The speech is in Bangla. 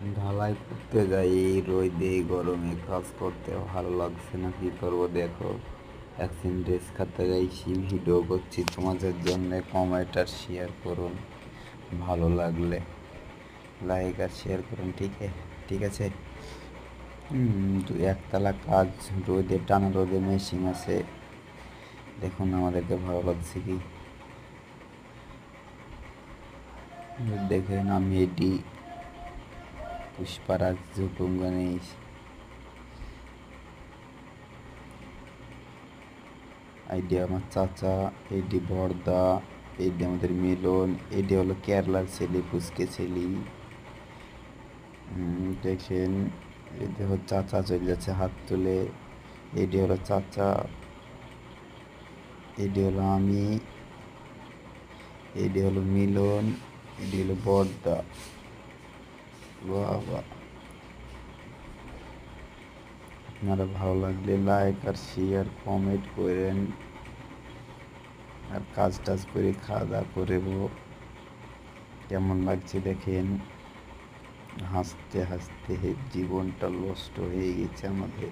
ঢালাই করতে যাই এই রোদে গরমে কাজ করতে ভালো লাগছে না, কি করবো দেখো। একদিন ড্রেস খাতে যাইছি, ভিডিও করছি তোমাদের জন্য। কমেন্ট আর শেয়ার করুন, ভালো লাগলে লাইক আর শেয়ার করুন, ঠিক আছে। একতলা কাজ, রোদে টানা রোদে মেশিন আছে, দেখুন আমাদেরকে ভালো লাগছে কি। দেখেন আমি এটি পুষ্পারাজ হুকুম গণেশ, এইটি আমার চাচা, এইটি বড়দা, এইটি আমাদের মিলন, এইটি হলো কেরালার ছেলে, পুচকে ছেলে। দেখেন এটি হলো চাচা, চলে যাচ্ছে হাত তুলে। এইটি হলো চাচা, এইটি হলো আমি, এইটি হলো মিলন, এটি হলো বড়দা। বাবা, আপনারা ভালো লাগলে লাইক আর শেয়ার কমেন্ট করেন। আর কাজ টাজ করে খাওয়া দাওয়া করবো। কেমন লাগছে দেখেন, হাসতে হাসতে জীবনটা নষ্ট হয়ে গেছে আমাদের।